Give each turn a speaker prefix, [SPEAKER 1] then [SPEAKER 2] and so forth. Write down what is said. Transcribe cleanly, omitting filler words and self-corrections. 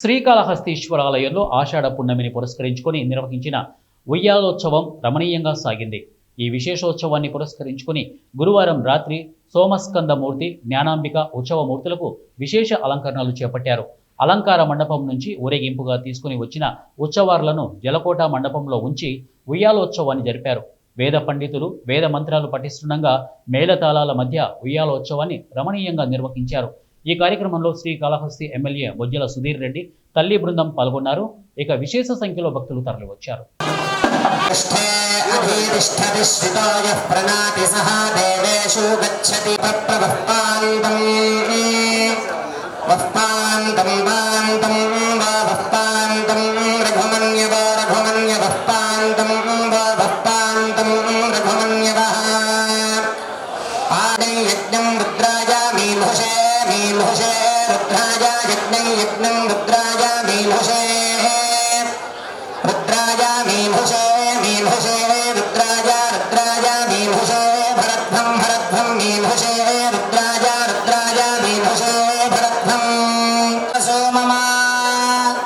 [SPEAKER 1] శ్రీకాళహస్తీశ్వరాలయంలో ఆషాఢ పున్నమిని పురస్కరించుకొని నిర్వహించిన ఉయ్యాలోత్సవం రమణీయంగా సాగింది. ఈ విశేషోత్సవాన్ని పురస్కరించుకొని గురువారం రాత్రి సోమస్కందమూర్తి, జ్ఞానాంబిక ఉత్సవమూర్తులకు విశేష అలంకరణలు చేపట్టారు. అలంకార మండపం నుంచి ఊరేగింపుగా తీసుకుని వచ్చిన ఉత్సవార్లను జలకోట మండపంలో ఉంచి ఉయ్యాలోత్సవాన్ని జరిపారు. వేద పండితులు వేద మంత్రాలు పఠిస్తుండగా మేళతాళాల మధ్య ఉయ్యాలోత్సవాన్ని రమణీయంగా నిర్వహించారు. ఈ కార్యక్రమంలో శ్రీకాళహస్తి ఎమ్మెల్యే బొజ్జల సుధీర్ రెడ్డి, తల్లి బృందం పాల్గొన్నారు. ఇక విశేష సంఖ్యలో భక్తులు తరలివచ్చారు.
[SPEAKER 2] रुद्राय मीमुषे